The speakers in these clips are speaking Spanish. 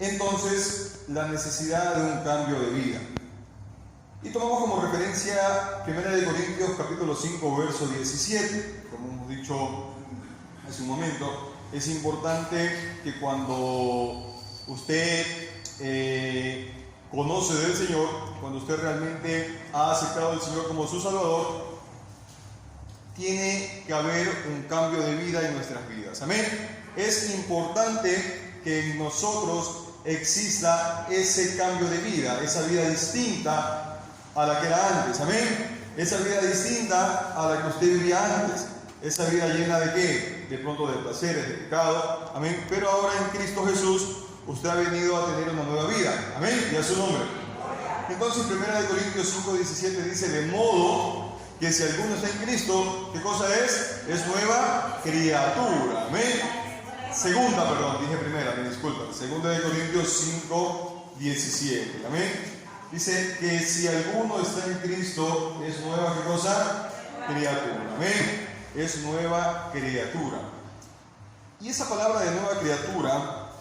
entonces la necesidad de un cambio de vida. Y tomamos como referencia 1 Corintios capítulo 5, verso 17. Como hemos dicho hace un momento, es importante que cuando usted conoce del Señor, cuando usted realmente ha aceptado al Señor como su Salvador, tiene que haber un cambio de vida en nuestras vidas. Amén. Es importante que en nosotros exista ese cambio de vida, esa vida distinta a la que era antes. Amén. Esa vida distinta a la que usted vivía antes. Esa vida llena de ¿qué? De pronto de placeres, de pecado. Amén. Pero ahora en Cristo Jesús usted ha venido a tener una nueva vida. Amén. Y a su nombre. Entonces 1 Corintios 5:17 dice: de modo que si alguno está en Cristo, ¿qué cosa es? Es nueva criatura. Amén. Dije primera, me disculpan. 2 Corintios 5:17. Amén. Dice que si alguno está en Cristo, es nueva, ¿qué cosa? Criatura. Amén. Es nueva criatura. Y esa palabra de nueva criatura,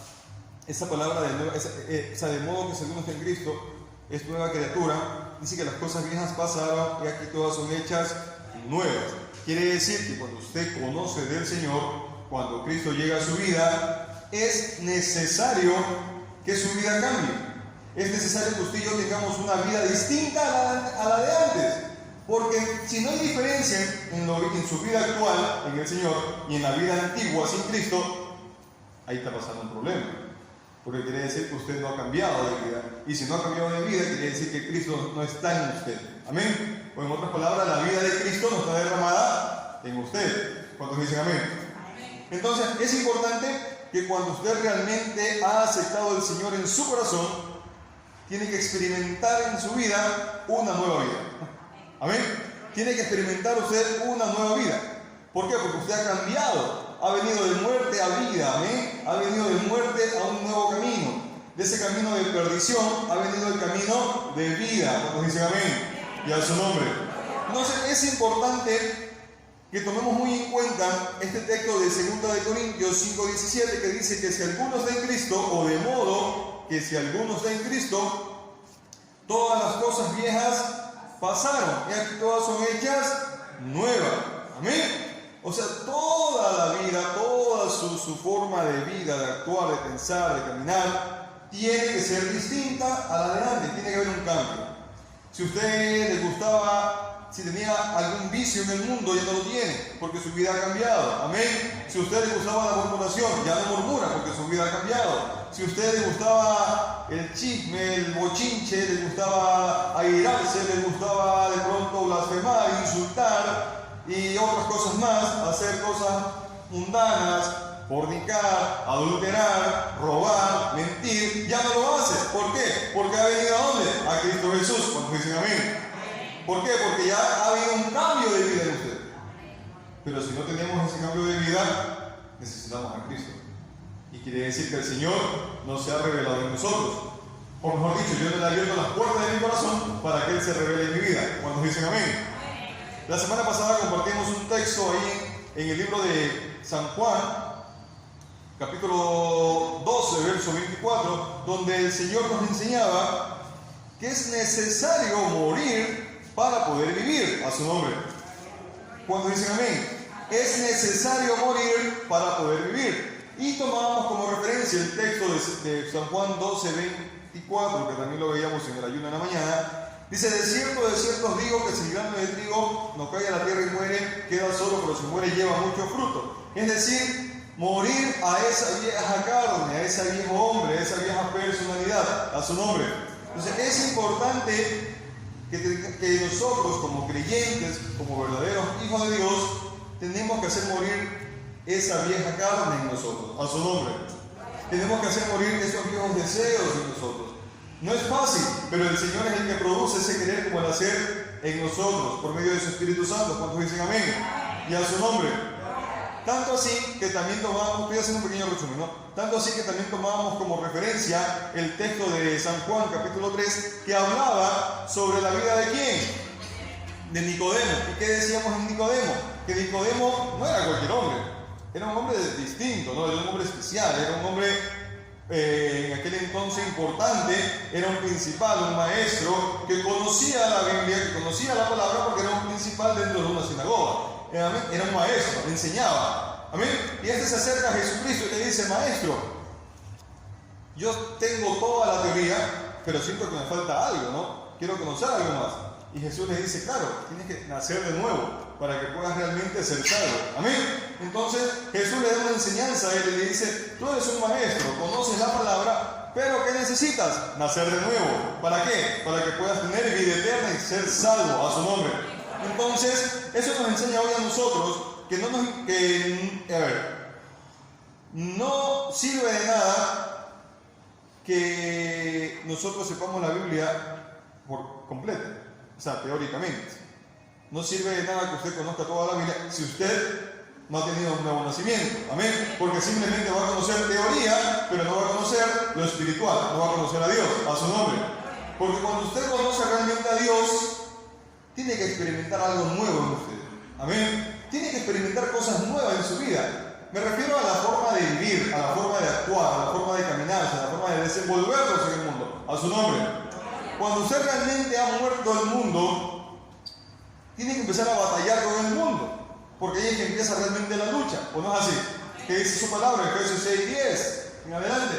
esa palabra de nueva, de modo que si alguno está en Cristo, es nueva criatura, dice que las cosas viejas pasaron y aquí todas son hechas nuevas. Quiere decir que cuando usted conoce del Señor, cuando Cristo llega a su vida, es necesario que su vida cambie. Es necesario que usted y yo tengamos una vida distinta a la de antes. Porque si no hay diferencia en su vida actual, en el Señor, y en la vida antigua sin Cristo, ahí está pasando un problema. Porque quiere decir que usted no ha cambiado de vida. Y si no ha cambiado de vida, quiere decir que Cristo no está en usted. Amén. O en otras palabras, la vida de Cristo no está derramada en usted. ¿Cuántos dicen amén? Entonces, es importante que cuando usted realmente ha aceptado al Señor en su corazón, tiene que experimentar en su vida una nueva vida. Amén. Tiene que experimentar usted una nueva vida. ¿Por qué? Porque usted ha cambiado. Ha venido de muerte a vida. Amén. Ha venido de muerte a un nuevo camino. De ese camino de perdición ha venido el camino de vida. ¿Cuántos dicen amén? Y a su nombre. Entonces es importante que tomemos muy en cuenta este texto de 2 Corintios 5:17 que dice que si alguno está en Cristo, o de modo que si alguno está en Cristo, todas las cosas viejas pasaron y aquí todas son hechas nuevas. Amén. O sea, toda la vida, toda su forma de vida, de actuar, de pensar, de caminar, tiene que ser distinta a la de antes, tiene que haber un cambio. Si usted le gustaba, si tenía algún vicio en el mundo, ya no lo tiene, porque su vida ha cambiado. Amén. Si a usted le gustaba la murmuración, ya no murmura, porque su vida ha cambiado. Si a usted le gustaba el chisme, el bochinche, le gustaba airarse, le gustaba de pronto blasfemar, insultar y otras cosas más, hacer cosas mundanas, fornicar, adulterar, robar, mentir, ya no lo hace. ¿Por qué? Porque ha venido ¿a dónde? A Cristo Jesús. Cuando dicen amén. ¿Por qué? Porque ya ha habido un cambio de vida en usted. Pero si no tenemos ese cambio de vida, necesitamos a Cristo. Y quiere decir que el Señor no se ha revelado en nosotros. O mejor dicho, yo le he abierto las puertas de mi corazón para que Él se revele en mi vida. Cuando dicen amén. La semana pasada compartimos un texto ahí en el libro de San Juan, capítulo 12, verso 24, donde el Señor nos enseñaba que es necesario morir para poder vivir. A su nombre. Cuando dicen amén, es necesario morir para poder vivir. Y tomamos como referencia el texto de San Juan 12, 24, que también lo veíamos en el ayuno de la mañana. Dice: de cierto os digo que si el grano de trigo no cae a la tierra y muere, queda solo, pero si muere lleva mucho fruto. Es decir, morir a esa vieja carne, a ese viejo hombre, a esa vieja personalidad, a su nombre. Entonces es importante que nosotros como creyentes, como verdaderos hijos de Dios, tenemos que hacer morir esa vieja carne en nosotros, a su nombre. Tenemos que hacer morir esos viejos deseos en nosotros. No es fácil, pero el Señor es el que produce ese querer como el hacer en nosotros, por medio de su Espíritu Santo. ¿Cuántos dicen amén? Y a su nombre. Tanto así que también tomamos, estoy haciendo un pequeño resumen, ¿no? Tanto así que también tomamos como referencia el texto de San Juan, capítulo 3, que hablaba sobre la vida de ¿quién? De Nicodemo. ¿Y qué decíamos en Nicodemo? Que Nicodemo no era cualquier hombre, era un hombre distinto, ¿no? Era un hombre especial, era un hombre en aquel entonces importante, era un principal, un maestro que conocía la Biblia, que conocía la palabra porque era un principal dentro de una sinagoga. Era un maestro, enseñaba. Amén. Y este se acerca a Jesucristo y le dice: maestro, yo tengo toda la teoría, pero siento que me falta algo, ¿no? Quiero conocer algo más. Y Jesús le dice: claro, tienes que nacer de nuevo para que puedas realmente ser salvo. Amén. Entonces Jesús le da una enseñanza a él y le dice: tú eres un maestro, conoces la palabra, pero ¿qué necesitas? Nacer de nuevo. ¿Para qué? Para que puedas tener vida eterna y ser salvo a su nombre. Entonces, eso nos enseña hoy a nosotros que no sirve de nada que nosotros sepamos la Biblia por completo, o sea, teóricamente. No sirve de nada que usted conozca toda la Biblia si usted no ha tenido un nuevo nacimiento. Amén. Porque simplemente va a conocer teoría, pero no va a conocer lo espiritual, no va a conocer a Dios, a su nombre. Porque cuando usted conoce realmente a Dios, tiene que experimentar algo nuevo en usted. Amén. Tiene que experimentar cosas nuevas en su vida. Me refiero a la forma de vivir, a la forma de actuar, a la forma de caminar, a la forma de desenvolvernos en el mundo, a su nombre. Cuando usted realmente ha muerto al mundo, tiene que empezar a batallar con el mundo. Porque ahí es que empieza realmente la lucha, ¿o no es así? ¿Qué dice su palabra? Efesios 6:10 en adelante.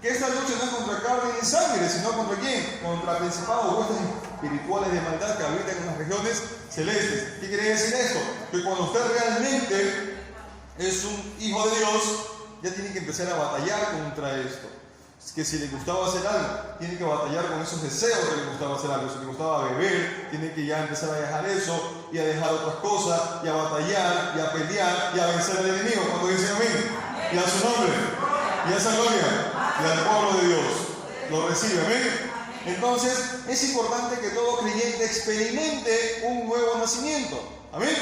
Que esta lucha no es contra carne ni sangre, sino contra ¿quién? Contra principados, huestes espirituales de maldad que habitan en las regiones celestes. ¿Qué quiere decir esto? Que cuando usted realmente es un hijo de Dios, ya tiene que empezar a batallar contra esto. Es que si le gustaba hacer algo, tiene que batallar con esos deseos que le gustaba hacer algo. Si le gustaba beber, tiene que ya empezar a dejar eso y a dejar otras cosas, y a batallar, y a pelear, y a vencer al enemigo. Cuando dice amén, y a su nombre, y a esa gloria, y al pueblo de Dios lo recibe, amén. Entonces es importante que todo creyente experimente un nuevo nacimiento, amén.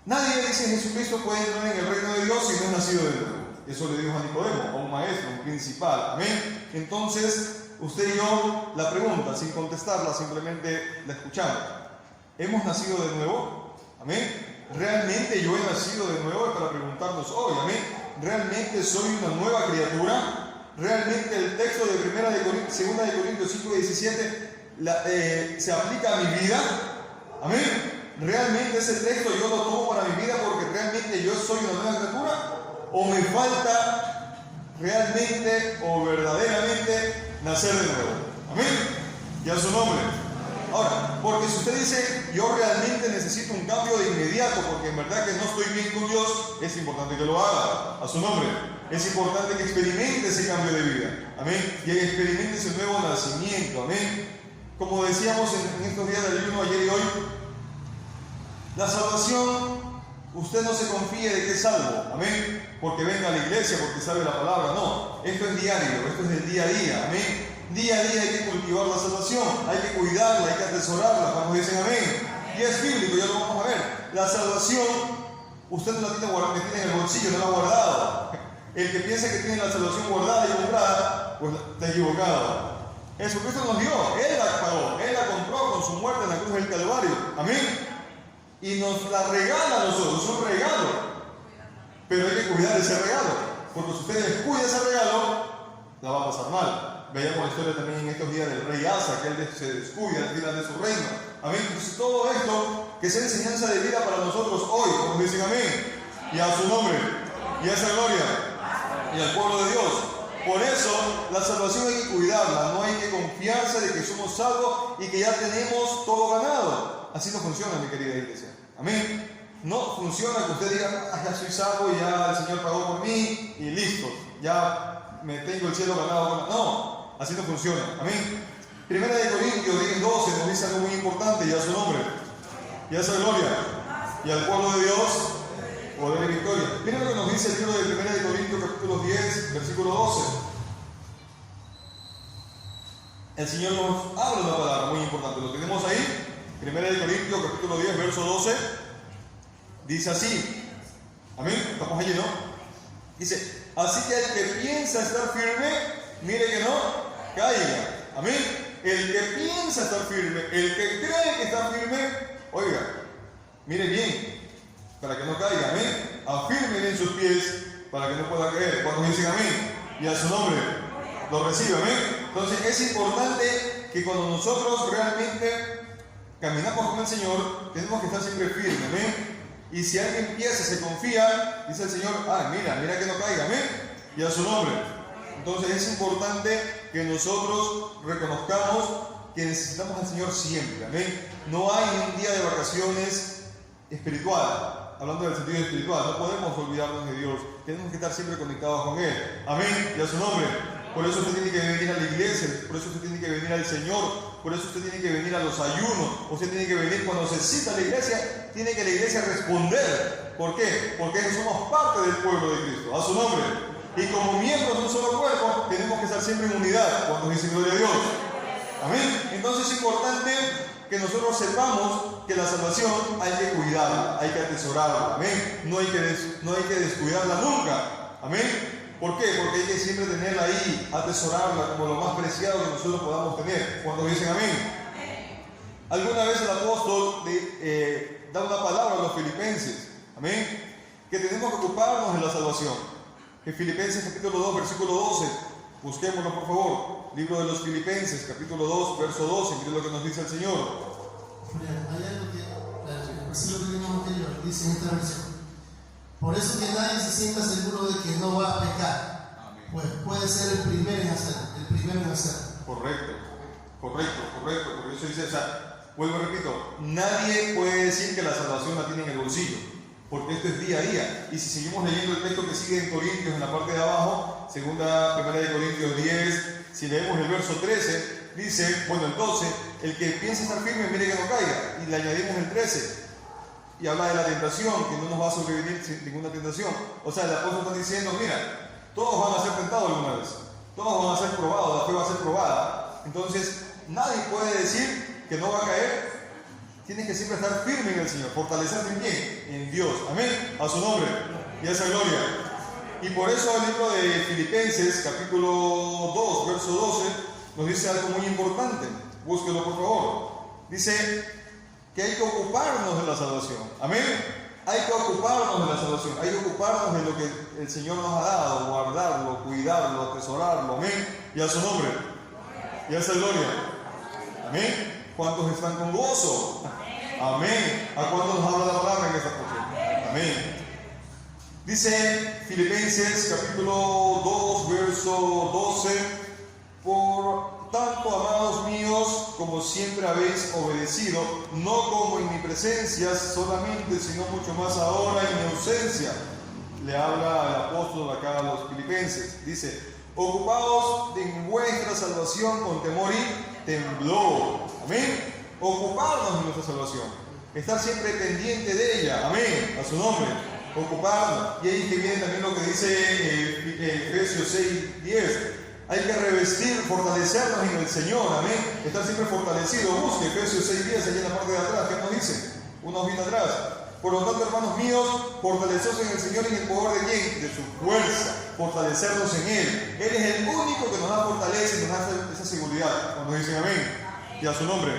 Nadie, dice Jesucristo, puede entrar en el reino de Dios si no es nacido de nuevo. Eso le dijo a Nicodemo, a un maestro, un principal, amén. Entonces usted y yo, la pregunta, sin contestarla, simplemente la escuchamos: ¿hemos nacido de nuevo? Amén. ¿Realmente yo he nacido de nuevo? Es para preguntarnos hoy, amén. ¿Realmente soy una nueva criatura? ¿Realmente el texto de 2 de Corintios 5:17 se aplica a mi vida? Amén. ¿Realmente ese texto yo lo tomo para mi vida porque realmente yo soy una nueva criatura? ¿O me falta realmente o verdaderamente nacer de nuevo? Amén. Y a su nombre. Ahora, porque si usted dice: yo realmente necesito un cambio de inmediato porque en verdad que no estoy bien con Dios, es importante que lo haga, a su nombre. Es importante que experimente ese cambio de vida, amén, y que experimente ese nuevo nacimiento, amén. Como decíamos en estos días del ayuno, ayer y hoy, la salvación, usted no se confíe de que es salvo, amén, porque venga a la iglesia, porque sabe la palabra, no. Esto es diario, esto es del día a día, amén. Día a día hay que cultivar la salvación, hay que cuidarla, hay que atesorarla, cuando dicen amén. Y es bíblico, ya lo vamos a ver. La salvación, usted no la tiene metida en el bolsillo, no la ha guardado. El que piensa que tiene la salvación guardada y comprada, pues está equivocado. Jesucristo nos dio, Él la pagó, Él la compró con su muerte en la cruz del Calvario, amén. Y nos la regala a nosotros, es un regalo. Pero hay que cuidar ese regalo, porque si usted descuida ese regalo, la va a pasar mal. Veíamos la historia también en estos días del rey Asa, que él se descuida al final de su reino. Amén. Entonces todo esto, que sea enseñanza de vida para nosotros hoy, como dicen amén, y a su nombre, y a esa gloria, y al pueblo de Dios. Por eso la salvación hay que cuidarla, no hay que confiarse de que somos salvos y que ya tenemos todo ganado. Así no funciona, mi querida iglesia. Amén. No funciona que usted diga: ya soy salvo y ya el Señor pagó por mí y listo, ya me tengo el cielo ganado. No. Así no funciona. Amén. 1 de Corintios 10:12 nos dice algo muy importante, y a su nombre, y a esa gloria, y al pueblo de Dios, poder y victoria. Miren lo que nos dice el libro de 1 de Corintios capítulo 10, versículo 12. El Señor nos habla una palabra muy importante. Lo tenemos ahí. 1 de Corintios capítulo 10, verso 12. Dice así. Amén. Estamos allí, ¿no? Dice: así que el que piensa estar firme, mire que no caiga. Amén. El que piensa estar firme, el que cree que está firme, oiga, mire bien, para que no caiga. Amén. Afirme bien sus pies para que no pueda caer. Cuando dicen amén, y a su nombre, Lo recibe, amén. Entonces es importante que cuando nosotros realmente caminamos con el Señor, tenemos que estar siempre firmes, amén. Y si alguien piensa, se confía, dice el Señor, mira que no caiga, amén. Y a su nombre. Entonces es importante que nosotros reconozcamos que necesitamos al Señor siempre, amén. No hay un día de vacaciones espiritual, hablando del sentido espiritual, no podemos olvidarnos de Dios, tenemos que estar siempre conectados con Él, amén, y a su nombre. Por eso usted tiene que venir a la iglesia, por eso usted tiene que venir al Señor, por eso usted tiene que venir a los ayunos, usted tiene que venir cuando se cita a la iglesia, tiene que la iglesia responder. ¿Por qué? Porque somos parte del pueblo de Cristo, a su nombre. Y como miembros de un solo cuerpo, tenemos que estar siempre en unidad cuando dice gloria a Dios. Amén. Entonces es importante que nosotros sepamos que la salvación hay que cuidarla, hay que atesorarla. Amén. No hay que descuidarla nunca. Amén. ¿Por qué? Porque hay que siempre tenerla ahí, atesorarla como lo más preciado que nosotros podamos tener. Cuando dicen amén. Alguna vez el apóstol da una palabra a los filipenses. Amén. Que tenemos que ocuparnos de la salvación. En Filipenses capítulo 2, versículo 12. Busquémoslo por favor. Libro de los Filipenses, capítulo 2, verso 12. Mire lo que nos dice el Señor. Hay algo que el versículo que tenemos anterior dice en esta versión. Por eso que nadie se sienta seguro de que no va a pecar. Amén. Pues puede ser el primero en hacer. Correcto. Por eso dice, vuelvo y repito, nadie puede decir que la salvación la tiene en el bolsillo, porque esto es día a día. Y si seguimos leyendo el texto que sigue en Corintios, en la parte de abajo, primera de Corintios 10, si leemos el verso 13, dice, entonces, el que piensa estar firme, mire que no caiga. Y le añadimos el 13. Y habla de la tentación, que no nos va a sobrevivir sin ninguna tentación. O sea, el apóstol está diciendo, mira, todos van a ser tentados alguna vez. Todos van a ser probados, la fe va a ser probada. Entonces, nadie puede decir que no va a caer. Tienes que siempre estar firme en el Señor. ¿Fortalecerte en quién? En Dios. Amén. A su nombre. Y a esa gloria. Y por eso el libro de Filipenses, capítulo 2, verso 12, nos dice algo muy importante. Búsquelo por favor. Dice que hay que ocuparnos de la salvación. Amén. Hay que ocuparnos de la salvación. Hay que ocuparnos de lo que el Señor nos ha dado, guardarlo, cuidarlo, atesorarlo. Amén. Y a su nombre. Y a esa gloria. Amén. ¿Cuántos están con gozo? Amén. ¿A cuántos nos habla la palabra en esta noche? Amén. Dice Filipenses capítulo 2, verso 12. Por tanto, amados míos, como siempre habéis obedecido, no como en mi presencia solamente, sino mucho más ahora en mi ausencia. Le habla el apóstol acá a los filipenses. Dice, ocupaos en vuestra salvación con temor y temblor. Amén. Ocuparnos de nuestra salvación. Estar siempre pendiente de ella. Amén. A su nombre. Ocuparnos. Y ahí que viene también lo que dice Efesios 6, 10. Hay que revestir, fortalecernos en el Señor, amén. Estar siempre fortalecido. Busque Efesios 6:10, allí en la parte de atrás. ¿Qué nos dice? Unos bien atrás. Por lo tanto, hermanos míos, fortaleceos en el Señor y en el poder de quién? De su fuerza. Fortalecernos en Él. Él es el único que nos da fortaleza y nos da esa seguridad. Cuando dicen amén. Y a su nombre.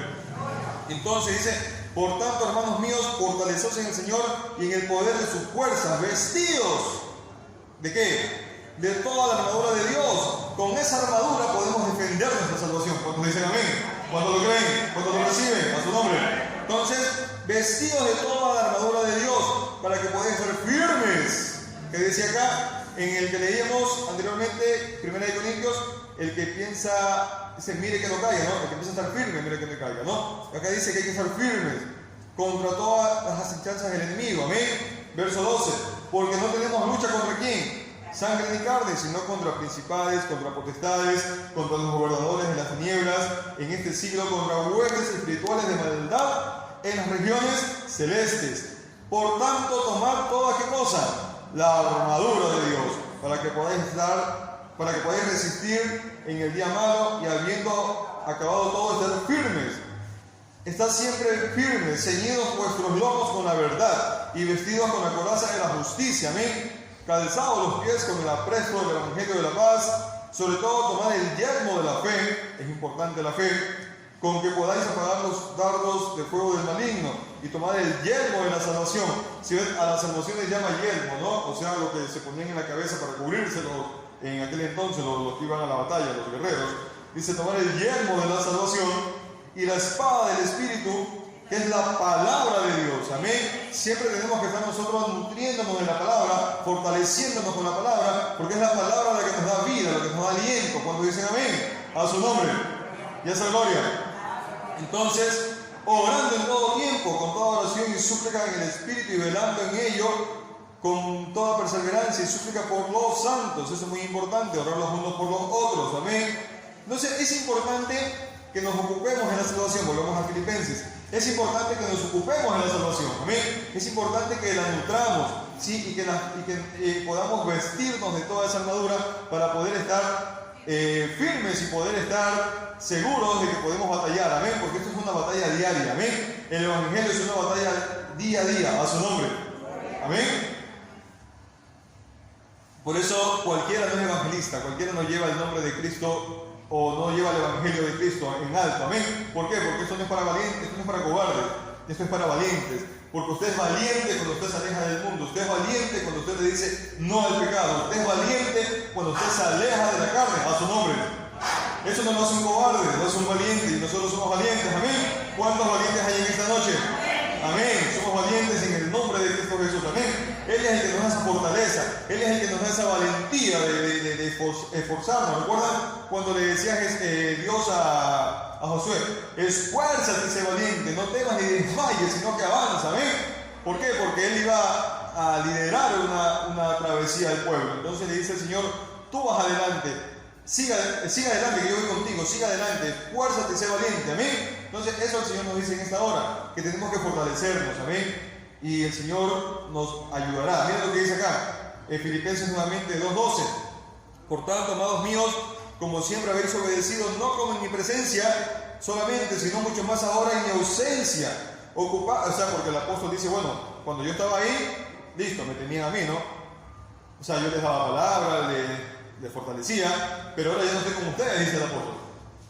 Entonces dice, por tanto, hermanos míos, fortaleceos en el Señor y en el poder de su fuerza. Vestidos. ¿De qué? De toda la armadura de Dios. Con esa armadura podemos defender nuestra salvación. Cuando dicen amén, cuando lo creen, cuando lo reciben, a su nombre. Entonces, vestidos de toda la armadura de Dios para que podáis ser firmes. Que decía acá, en el que leíamos anteriormente, 1 Corintios, el que piensa, dice, mire que no caiga, ¿no? El que piensa estar firme, mire que no caiga, ¿no? Acá dice que hay que estar firmes contra todas las acechanzas del enemigo. Amén. Verso 12. Porque no tenemos lucha contra quién, sangre ni carne, sino contra principales, contra potestades, contra los gobernadores de las tinieblas, en este siglo contra huestes espirituales de maldad en las regiones celestes. Por tanto, tomad toda qué cosa, la armadura de Dios, para que podáis resistir en el día malo y habiendo acabado todo, estar firmes. Estad siempre firmes, ceñidos vuestros lomos con la verdad y vestidos con la coraza de la justicia. Amén. Calzados los pies con el apresto del evangelio de la paz, sobre todo tomad el yelmo de la fe, es importante la fe, con que podáis apagar los dardos de fuego del maligno, y tomad el yelmo de la salvación. Si ven, a la salvación le llama yelmo, ¿no? O sea, lo que se ponían en la cabeza para cubrirse en aquel entonces los que iban a la batalla, los guerreros, dice tomar el yelmo de la salvación y la espada del Espíritu, que es la palabra de Dios. Amén. Siempre tenemos que estar nosotros nutriéndonos de la palabra, fortaleciéndonos con la palabra, porque es la palabra la que nos da vida, la que nos da aliento. Cuando dicen amén, a su nombre, y a esa gloria. Entonces, orando en todo tiempo, con toda oración y súplica en el Espíritu y velando en ello, con toda perseverancia y súplica por los santos. Eso es muy importante, orar los unos por los otros. Amén. Entonces, es importante que nos ocupemos en la salvación. Volvemos a Filipenses. Es importante que nos ocupemos en la salvación. Amén. Es importante que la nutramos, ¿sí? y que podamos vestirnos de toda esa armadura para poder estar firmes y poder estar seguros de que podemos batallar. Amén. Porque esto es una batalla diaria. Amén. El Evangelio es una batalla día a día, a su nombre. Amén. Por eso cualquiera no es evangelista, cualquiera no lleva el nombre de Cristo o no lleva el Evangelio de Cristo en alto. Amén. ¿Por qué? Porque esto no es para valientes, esto no es para cobardes, esto es para valientes. Porque usted es valiente cuando usted se aleja del mundo, usted es valiente cuando usted le dice no al pecado, usted es valiente cuando usted se aleja de la carne, a su nombre. Eso no lo hace un cobarde, lo hace un valiente, y nosotros somos valientes. Amén. ¿Cuántos valientes hay en esta noche? Amén. Somos valientes en el nombre de Cristo Jesús. Amén. Él es el que nos da esa fortaleza, Él es el que nos da esa valentía de esforzarnos. ¿Recuerdan cuando le decía Dios a Josué? Esfuérzate y sé valiente, no temas ni desmayes, sino que avanza. Amén. ¿Por qué? Porque Él iba a liderar una travesía del pueblo. Entonces le dice el Señor, tú vas adelante, siga adelante, que yo voy contigo, siga adelante, esfuérzate y sé valiente. Amén. Entonces eso el Señor nos dice en esta hora, que tenemos que fortalecernos. Amén. Y el Señor nos ayudará. Miren lo que dice acá, Filipenses nuevamente 2:12. Por tanto, amados míos, como siempre habéis obedecido, no como en mi presencia solamente, sino mucho más ahora en mi ausencia. O sea, porque el apóstol dice, bueno, cuando yo estaba ahí, listo, me tenían a mí, ¿no? O sea, yo les daba palabra, les fortalecía, pero ahora ya no estoy con ustedes, dice el apóstol.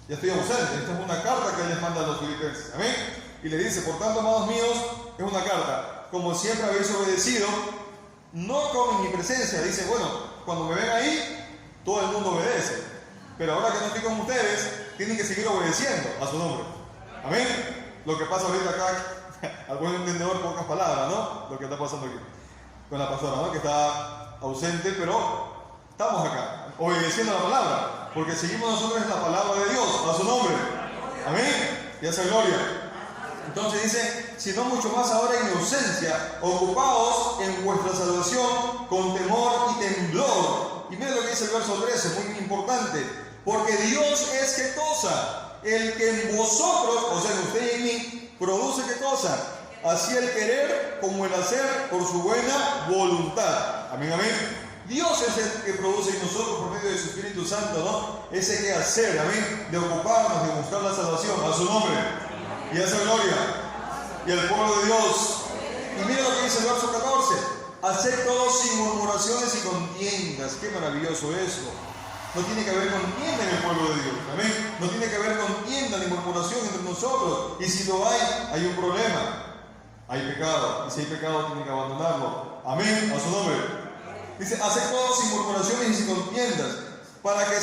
Ya estoy ausente. Esta es una carta que él les manda a los filipenses. Amén. Y le dice, por tanto, amados míos, es una carta. Como siempre habéis obedecido, no como en mi presencia. Dice, bueno, cuando me ven ahí, todo el mundo obedece. Pero ahora que no estoy con ustedes, tienen que seguir obedeciendo a su nombre. Amén. Lo que pasa ahorita acá, al buen entendedor, pocas palabras, ¿no? Lo que está pasando aquí con la pastora, ¿no? Que está ausente, pero estamos acá, obedeciendo la palabra, porque seguimos nosotros en la palabra de Dios, a su nombre. Amén. Y a esa gloria. Entonces dice, sino mucho más ahora en mi ausencia, ocupaos en vuestra salvación con temor y temblor. Y miren lo que dice el verso 13, muy importante. Porque Dios es ¿qué cosa? El que en vosotros, o sea, en usted y en mí, produce ¿qué cosa? Así el querer como el hacer por su buena voluntad. Amén, amén. Dios es el que produce en nosotros por medio de su Espíritu Santo, ¿no? Ese que hacer, amén, de ocuparnos, de buscar la salvación, a su nombre. Y a esa gloria, y al pueblo de Dios. Y mira lo que dice el verso 14. Haced todo sin murmuraciones y contiendas. Qué maravilloso eso. No tiene que haber contienda en el pueblo de Dios. Amén. No tiene que haber contienda ni murmuración entre nosotros. Y si lo hay un problema. Hay pecado. Y si hay pecado, tiene que abandonarlo. Amén. A su nombre. Dice, haced todo sin murmuraciones y sin contiendas. Para que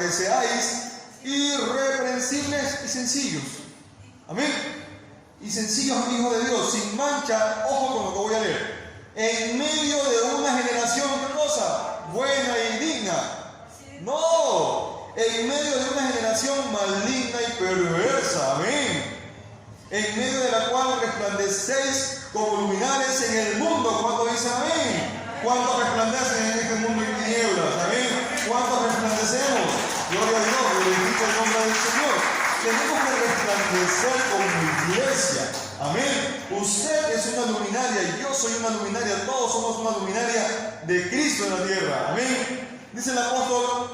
seáis irreprensibles y sencillos. Amén. Y sencillos, hijos de Dios, sin mancha, ojo con lo que voy a leer. En medio de una generación, ¿qué cosa? Buena y digna. No, en medio de una generación maligna y perversa. Amén. En medio de la cual resplandecéis como luminares en el mundo. ¿Cuántos dicen amén? ¿Cuántos resplandecen en este mundo en tinieblas? Amén. ¿Cuántos resplandecemos? Gloria a Dios, glorifica el nombre del Señor. Tenemos que resplandecer como iglesia. Amén. Usted es una luminaria y yo soy una luminaria. Todos somos una luminaria de Cristo en la tierra. Amén. Dice el apóstol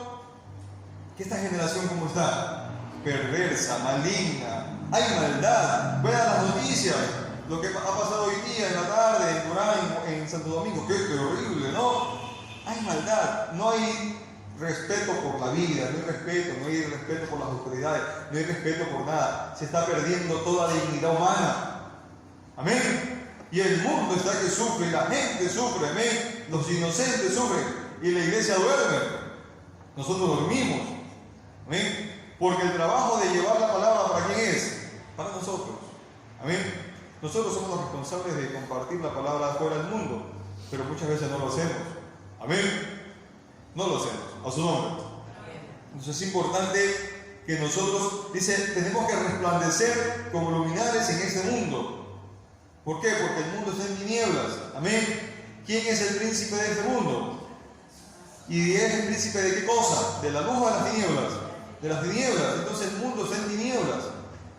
que esta generación, ¿cómo está? Perversa, maligna. Hay maldad. Vean las noticias. Lo que ha pasado hoy día en la tarde en Durán, en Santo Domingo. Qué horrible, ¿no? Hay maldad. No hay respeto por la vida, no hay respeto por las autoridades, no hay respeto por nada. Se está perdiendo toda dignidad humana. Amén. Y el mundo está que sufre, y la gente sufre, amén. Los inocentes sufren. y la iglesia duerme. Nosotros dormimos. Amén. Porque el trabajo de llevar la palabra, ¿para quién es? Para nosotros. Amén. Nosotros somos los responsables de compartir la palabra afuera del mundo, pero muchas veces no lo hacemos. Amén. No lo hacemos. A su nombre. Entonces es importante que nosotros, dice, tenemos que resplandecer como luminares en este mundo. ¿Por qué? Porque el mundo está en tinieblas. Amén. ¿Quién es el príncipe de este mundo? ¿Y es el príncipe de qué cosa? ¿De la luz o de las tinieblas? De las tinieblas. Entonces el mundo está en tinieblas.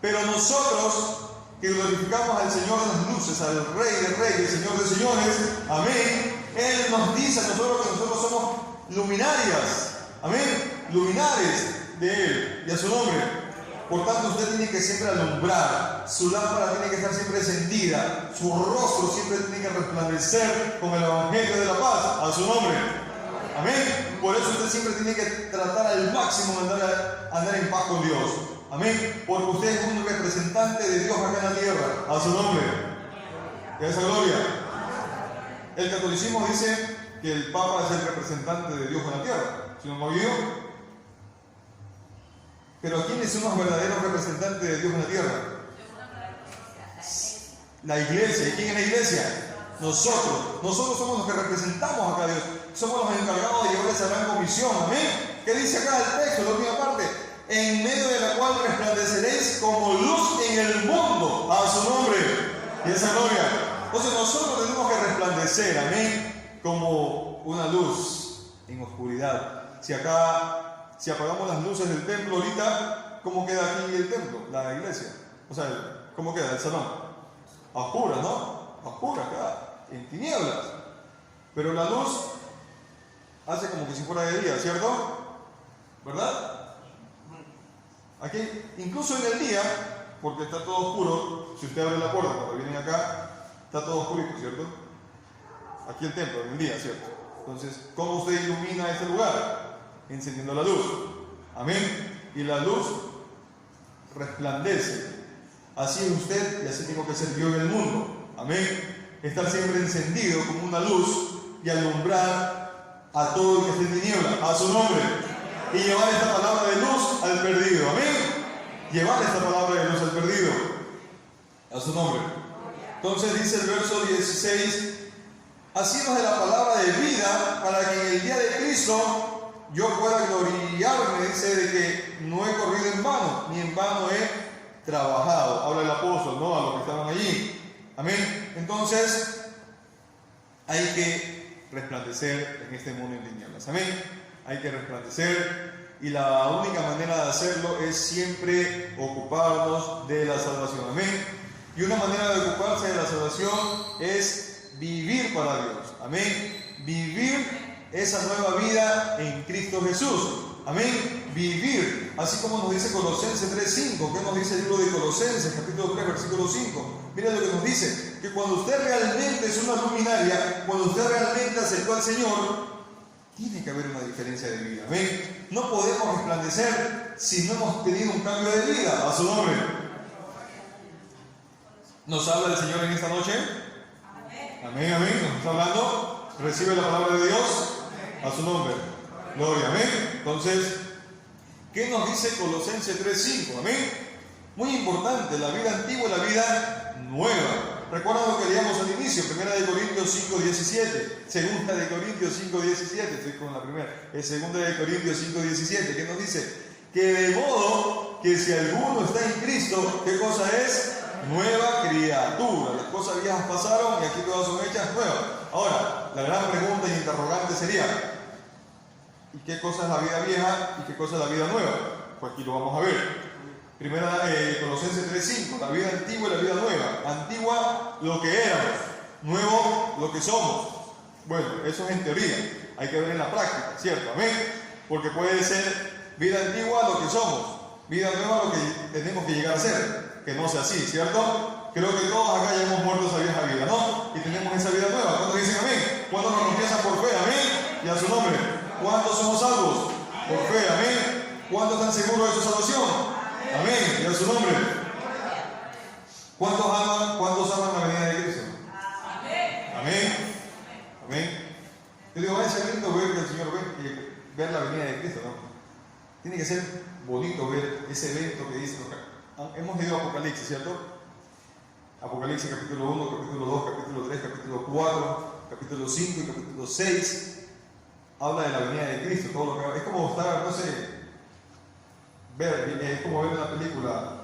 Pero nosotros, que glorificamos al Señor de las luces, al Rey de Reyes, Señor de Señores, amén, Él nos dice a nosotros que nosotros somos luminarias, amén, luminares de Él y a su nombre. Por tanto, usted tiene que siempre alumbrar, su lámpara tiene que estar siempre encendida, su rostro siempre tiene que resplandecer con el Evangelio de la paz, a su nombre. Amén. Por eso usted siempre tiene que tratar al máximo de andar en paz con Dios. Amén. Porque usted es un representante de Dios acá en la tierra. A su nombre. Y a esa gloria. El catolicismo dice que el Papa es el representante de Dios en la tierra. ¿Sí lo han oído? Pero ¿quiénes son los verdaderos representantes de Dios en la tierra? La iglesia. ¿Y quién es la iglesia? Nosotros. Nosotros somos los que representamos acá a Dios. Somos los encargados de llevar esa gran comisión. Amén. ¿Qué dice acá el texto, la última parte? En medio de la cual resplandeceréis como luz en el mundo, a su nombre y esa gloria. Entonces nosotros tenemos que resplandecer, amén, como una luz en oscuridad. Si apagamos las luces del templo ahorita, ¿cómo queda aquí el templo, la iglesia? O sea, ¿cómo queda el salón? A oscuras, ¿no? A oscuras queda, en tinieblas. Pero la luz hace como que si fuera de día, ¿cierto? ¿Verdad? Aquí, incluso en el día, porque está todo oscuro, si usted abre la puerta cuando vienen acá, está todo oscurito, ¿cierto? Aquí el templo, en el día, ¿cierto? Entonces, ¿cómo usted ilumina este lugar? Encendiendo la luz. Amén. Y la luz resplandece. Así es usted y así tengo que ser yo en el mundo. Amén. Estar siempre encendido como una luz y alumbrar a todo el que esté en tiniebla, a su nombre. Y llevar esta palabra de luz al perdido. Amén. Llevar esta palabra de luz al perdido. A su nombre. Entonces dice el verso 16: asinos de la palabra de vida, para que en el día de Cristo yo pueda gloriarme, dice, de que no he corrido en vano, ni en vano he trabajado. Habla el apóstol, ¿no? A los que estaban allí. Amén. Entonces, hay que resplandecer en este mundo en tinieblas. Amén. Hay que resplandecer, y la única manera de hacerlo es siempre ocuparnos de la salvación. Amén. Y una manera de ocuparse de la salvación es vivir para Dios. Amén. Vivir esa nueva vida en Cristo Jesús. Amén. Vivir, así como nos dice Colosenses 3:5. ¿Qué nos dice el libro de Colosenses, capítulo 3, versículo 5? Mira lo que nos dice: que cuando usted realmente es una luminaria, cuando usted realmente aceptó al Señor, tiene que haber una diferencia de vida. Amén. No podemos resplandecer si no hemos tenido un cambio de vida. A su nombre. ¿Nos habla el Señor en esta noche? Amén, amén. ¿Nos está hablando? ¿Recibe la palabra de Dios? A su nombre. Gloria, amén. Entonces, ¿qué nos dice Colosenses 3:5? Amén. Muy importante, la vida antigua y la vida nueva. Recuerda lo que leíamos al inicio, 1 Corintios 5:17, 2 Corintios 5:17, estoy con la primera, es 2 Corintios 5:17, que nos dice que de modo que si alguno está en Cristo, ¿qué cosa es? Nueva criatura. Las cosas viejas pasaron y aquí todas son hechas nuevas. Ahora, la gran pregunta y interrogante sería: ¿y qué cosa es la vida vieja y qué cosa es la vida nueva? Pues aquí lo vamos a ver. Colosenses 3:5, la vida antigua y la vida nueva. Antigua, lo que éramos; nuevo, lo que somos. Bueno, eso es en teoría, hay que ver en la práctica, ¿cierto? Amén. Porque puede ser vida antigua lo que somos, vida nueva lo que tenemos que llegar a ser. Que no sea así, ¿cierto? Creo que todos acá ya hemos muerto esa vieja vida, ¿no? Y tenemos esa vida nueva. ¿Cuántos dicen amén? ¿Cuántos nos empiezan por fe? Amén. Y a su nombre. ¿Cuántos somos salvos? Por fe, amén. ¿Cuántos están seguros de su salvación? Amén. Y a su nombre. ¿Cuántos aman la venida de Cristo? Amén. Amén. Yo digo, es lindo ver que el Señor ver la venida de Cristo, ¿no? Tiene que ser bonito ver ese evento que dice. Hemos leído Apocalipsis, ¿cierto? Apocalipsis capítulo 1, capítulo 2, capítulo 3, capítulo 4, capítulo 5 y capítulo 6. Habla de la venida de Cristo, todo lo que es como estar, no sé, es como ver una película.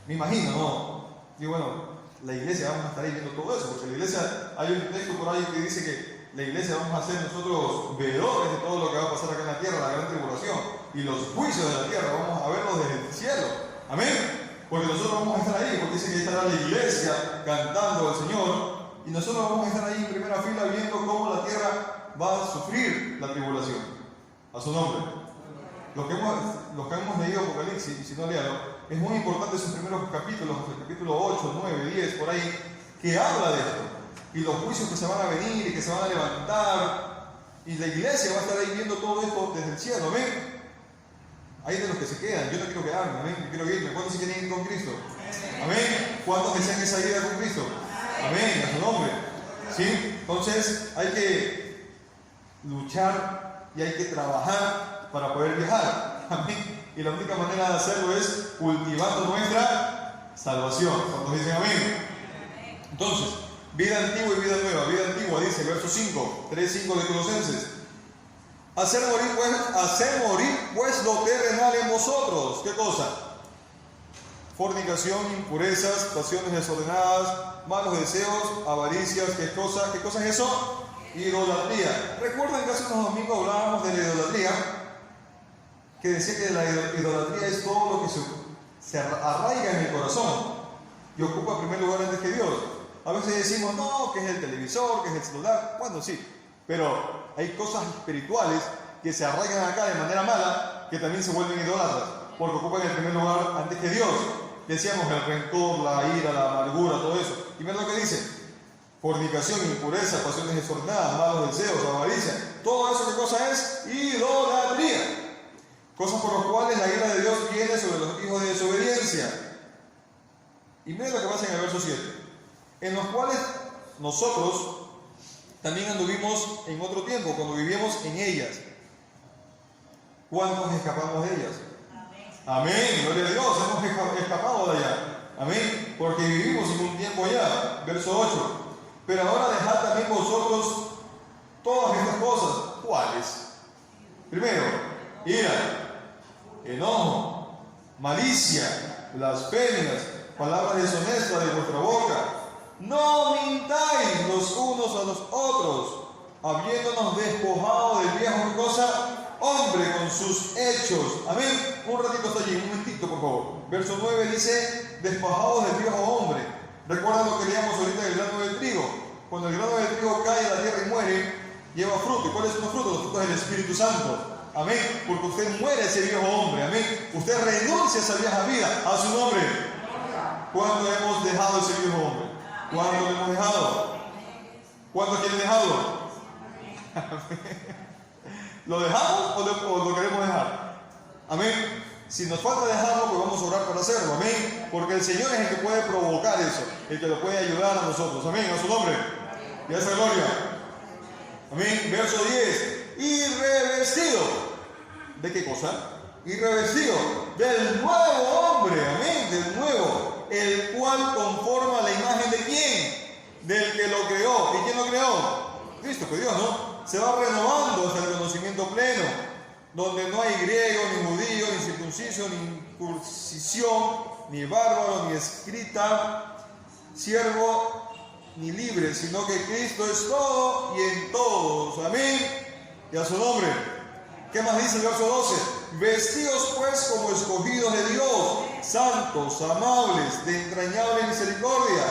Me imagino, ¿no? Y bueno, la iglesia vamos a estar ahí viendo todo eso, porque la iglesia, hay un texto por ahí que dice que la iglesia vamos a ser nosotros veedores de todo lo que va a pasar acá en la tierra, la gran tribulación, y los juicios de la tierra, vamos a verlos desde el cielo. Amén. Porque nosotros vamos a estar ahí, porque dice que estará la iglesia cantando al Señor, y nosotros vamos a estar ahí en primera fila viendo cómo la tierra va a sufrir la tribulación. A su nombre. Los que hemos leído Apocalipsis, y si no léalo, es muy importante esos primeros capítulos, el capítulo 8, 9, 10, por ahí, que habla de esto. Y los juicios que se van a venir y que se van a levantar. Y la iglesia va a estar ahí viendo todo esto desde el cielo. ¿Ven? Hay de los que se quedan. Yo no quiero quedarme. ¿Amén? Yo quiero irme. ¿Cuántos se quieren ir con Cristo? ¿Amén? ¿Cuántos desean esa ida con Cristo? Amén. A su nombre. ¿Sí? Entonces hay que luchar y hay que trabajar para poder viajar. Amén. Y la única manera de hacerlo es cultivando nuestra salvación. ¿Cuántos dicen amén? Entonces, vida antigua y vida nueva. Vida antigua dice, verso 5, 3:5 de Colosenses. Hacer morir pues lo terrenal en vosotros. ¿Qué cosa? Fornicación, impurezas, pasiones desordenadas, malos deseos, avaricias. ¿Qué cosa? ¿Qué cosa es eso? Idolatría. ¿Recuerdan que hace unos domingos hablábamos de la idolatría? Que decía que la idolatría es todo lo que se arraiga en el corazón y ocupa primer lugar antes que Dios. A veces decimos, no, que es el televisor, que es el celular. Bueno, sí, pero hay cosas espirituales que se arraigan acá de manera mala, que también se vuelven idólatras, porque ocupan el primer lugar antes que Dios. Decíamos el rencor, la ira, la amargura, todo eso. Y miren lo que dice: fornicación, impureza, pasiones desordenadas, malos deseos, avaricia. Todo eso, ¿qué cosa es? Idolatría. Cosas por las cuales la ira de Dios viene sobre los hijos de desobediencia. Y miren lo que pasa en el verso 7. En los cuales nosotros también anduvimos en otro tiempo, cuando vivíamos en ellas. ¿Cuántos escapamos de ellas? Amén, gloria a Dios, hemos escapado de allá. Amén, porque vivimos en un tiempo allá. Verso 8. Pero ahora dejad también vosotros todas estas cosas. ¿Cuáles? Primero, ira, enojo, malicia, blasfemias, palabras deshonestas de vuestra boca. No mintáis los unos a los otros, habiéndonos despojado del viejo cosa, hombre con sus hechos. Amén. Un ratito hasta allí, un momentito por favor. Verso 9 dice, despojados del viejo hombre. ¿Recuerdan lo que leíamos ahorita del grano del trigo? Cuando el grano del trigo cae a la tierra y muere, lleva fruto. ¿Y cuáles son los frutos? Los frutos del Espíritu Santo. Amén. Porque usted muere a ese viejo hombre. Amén. Usted renuncia a esa vieja vida. A su nombre. ¿Cuándo hemos dejado ese viejo hombre? ¿Cuándo lo hemos dejado? ¿Cuántos quieren dejarlo? ¿Lo dejamos o lo queremos dejar? Amén. Si nos falta dejarlo, pues vamos a orar para hacerlo. Amén. Porque el Señor es el que puede provocar eso, el que lo puede ayudar a nosotros. Amén. A su nombre. Y a esa gloria. Amén. Verso 10. Y revestido. ¿De qué cosa? Y revestido del nuevo hombre. Amén. Del nuevo. El cual conforma la imagen de quién? Del que lo creó. ¿Y quién lo creó? Cristo, que Dios, ¿no? Se va renovando hasta el conocimiento pleno, donde no hay griego, ni judío, ni circunciso, ni incursión, ni bárbaro, ni escrita, siervo, ni libre, sino que Cristo es todo y en todos. Amén. Y a su nombre. ¿Qué más dice el verso 12? Vestidos pues como escogidos de Dios, santos, amables, de entrañable misericordia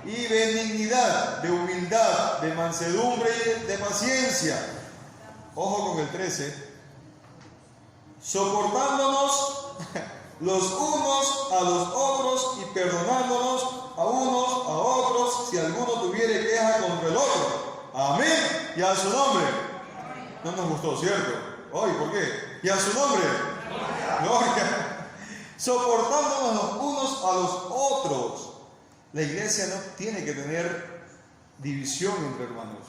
y benignidad, de humildad, de mansedumbre y de paciencia. Ojo con el 13. Soportándonos los unos a los otros y perdonándonos a unos a otros si alguno tuviere queja contra el otro. Amén. Y a su nombre. No nos gustó, ¿cierto? Hoy, ¿por qué? Y a su nombre. Gloria. Soportándonos los unos a los otros. La iglesia no tiene que tener división entre hermanos.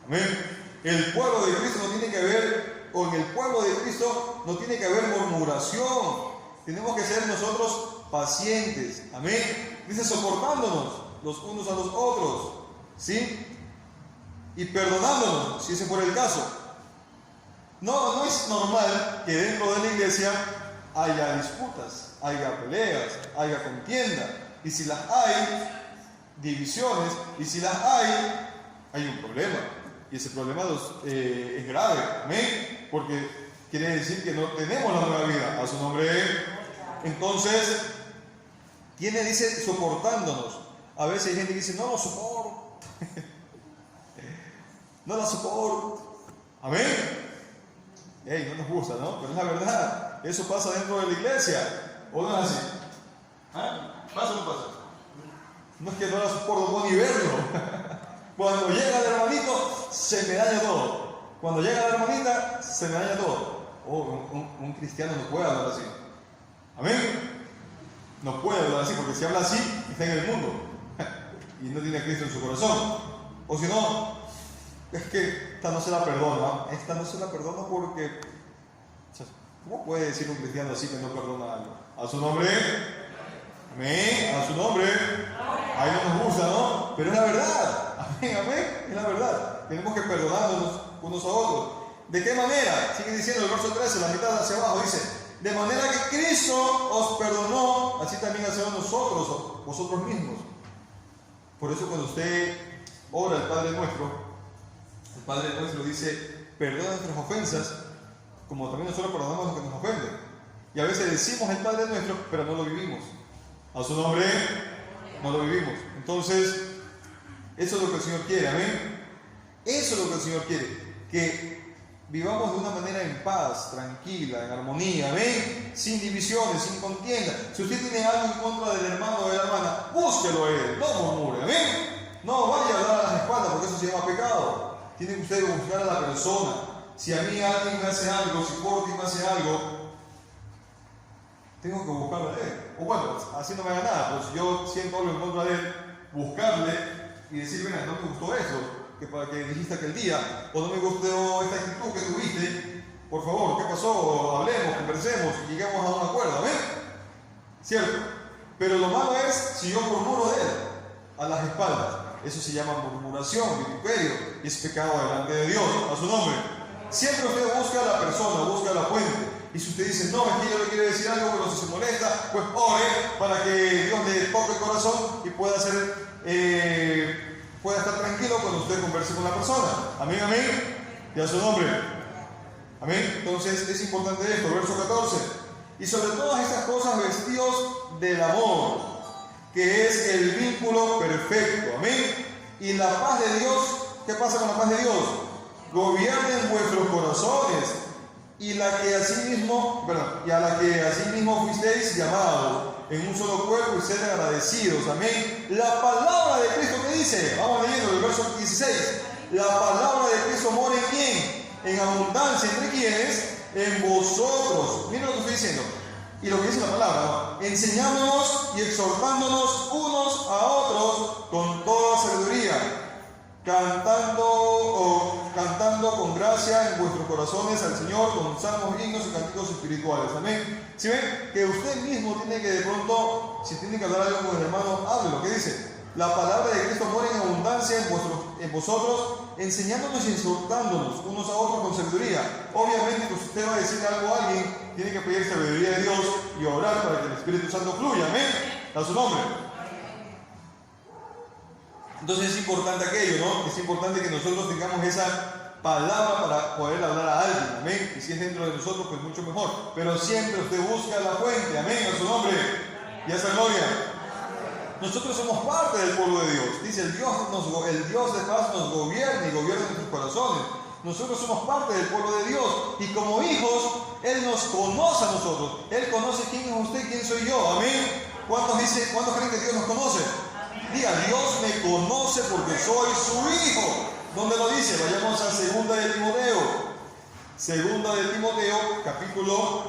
Amén. El pueblo de Cristo no tiene que haber, o en el pueblo de Cristo no tiene que haber murmuración. Tenemos que ser nosotros pacientes. Amén. Dice soportándonos los unos a los otros. ¿Sí? Y perdonándonos, si ese fuera el caso. No es normal que dentro de la iglesia haya disputas, haya peleas, haya contienda. Y si las hay, divisiones. Y si las hay un problema. Y ese problema es grave. Amén. Porque quiere decir que no tenemos la nueva vida. A su nombre. Entonces, ¿quién dice soportándonos? A veces hay gente que dice, no lo soporto. No la soporto. Amén. No nos gusta, ¿no? Pero es la verdad. Eso pasa dentro de la iglesia. ¿O no es así? ¿Pasa o no pasa? No es que no la soporto, no ni verlo. Cuando llega el hermanito, se me daña todo. Cuando llega la hermanita, se me daña todo. Un cristiano no puede hablar así. Amén. No puede hablar así, porque si habla así, está en el mundo. Y no tiene a Cristo en su corazón. O si no, es que esta no se la perdona. Esta no se la perdona porque... ¿Cómo puede decir un cristiano así que no perdona algo? A su nombre. Amén. A su nombre. Ahí no nos gusta, ¿no? Pero es la verdad. Amén, amén. Es la verdad. Tenemos que perdonarnos unos a otros. ¿De qué manera? Sigue diciendo el verso 13, la mitad hacia abajo, dice: de manera que Cristo os perdonó, así también hacemos nosotros, vosotros mismos. Por eso cuando usted ora el Padre Nuestro dice: perdona nuestras ofensas, como también nosotros perdonamos a los que nos ofenden. Y a veces decimos el Padre Nuestro, pero no lo vivimos. A su nombre, no lo vivimos. Entonces, eso es lo que el Señor quiere, amén. Eso es lo que el Señor quiere, que vivamos de una manera en paz, tranquila, en armonía, amén, sin divisiones, sin contienda. Si usted tiene algo en contra del hermano o de la hermana, búsquelo a él, no murmure, amén. No vaya a dar a las espaldas, porque eso se llama pecado. Tiene que usted buscar a la persona. Si a mí alguien me hace algo, si Corti me hace algo, tengo que buscarlo a él. O bueno, así no me haga nada, pues yo siento algo en contra de él, buscarle y decir: mira, no me gustó eso que dijiste aquel día, o no me gustó esta actitud que tuviste, por favor, ¿qué pasó? Hablemos, conversemos y lleguemos a un acuerdo, ¿amén? ¿Cierto? Pero lo malo es si yo murmuro de él a las espaldas. Eso se llama murmuración, vituperio, y es pecado delante de Dios, a su nombre. Siempre usted busca a la persona, busca a la fuente. Y si usted dice: no, es que yo le quiero decir algo, pero si se molesta, pues ore para que Dios le toque el corazón y pueda estar tranquilo cuando usted converse con la persona. Amén, amén. Y a su nombre. Amén. Entonces es importante esto, verso 14. Y sobre todas estas cosas vestidos del amor, que es el vínculo perfecto. Amén. Y la paz de Dios, ¿qué pasa con la paz de Dios? Gobiernen vuestros corazones, y a la que asimismo fuisteis llamados en un solo cuerpo, y sed agradecidos. Amén. La palabra de Cristo, ¿qué dice? Vamos leyendo el verso 16. La palabra de Cristo mora en quién? En abundancia. ¿Entre quiénes? En vosotros. Miren lo que estoy diciendo. Y lo que dice la palabra, ¿no? Enseñándonos y exhortándonos unos a otros con toda sabiduría, cantando con gracia en vuestros corazones al Señor con salmos, himnos y cánticos espirituales. Amén. Si ven que usted mismo tiene que, de pronto, si tiene que hablar algo con el hermano, háblelo. ¿Qué dice? La palabra de Cristo mora en abundancia en vosotros, enseñándonos y exhortándonos unos a otros con sabiduría. Obviamente, que usted va a decir algo a alguien, tiene que pedir sabiduría de Dios y orar para que el Espíritu Santo fluya. Amén. A su nombre. Entonces es importante aquello, ¿no? Es importante que nosotros tengamos esa palabra para poder hablar a alguien, amén. Y si es dentro de nosotros, pues mucho mejor. Pero siempre usted busca la fuente, amén, a su nombre. Y a esa gloria. Nosotros somos parte del pueblo de Dios. Dice: el Dios de paz nos gobierna y gobierna nuestros corazones. Nosotros somos parte del pueblo de Dios. Y como hijos, Él nos conoce a nosotros. Él conoce quién es usted y quién soy yo, amén. ¿Cuántos creen que Dios nos conoce? Diga: Dios me conoce porque soy su hijo. ¿Dónde lo dice? Vayamos a 2 de Timoteo. 2 de Timoteo, capítulo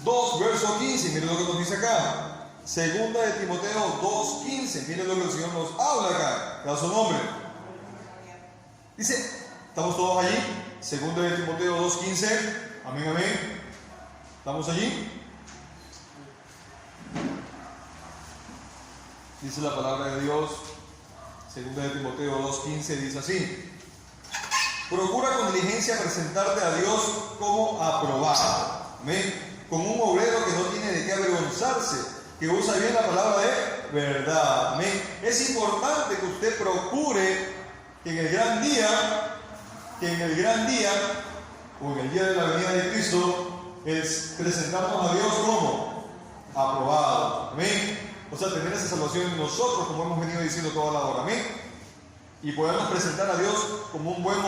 2, verso 15. Miren lo que nos dice acá. 2 de Timoteo 2:15. Miren lo que el Señor nos habla acá. A su nombre. Dice: ¿Estamos todos allí? Segundo de Timoteo 2:15. Amén, amén. ¿Estamos allí? Dice la palabra de Dios, segundo de Timoteo 2:15, dice así: procura con diligencia presentarte a Dios como aprobado. Amén. Como un obrero que no tiene de qué avergonzarse, que usa bien la palabra de verdad. Amén. Es importante que usted procure que en el gran día, o en el día de la venida de Cristo, presentamos a Dios como aprobado. Amén. O sea, tener esa salvación en nosotros, como hemos venido diciendo toda la hora. Amén. Y podemos presentar a Dios como un buen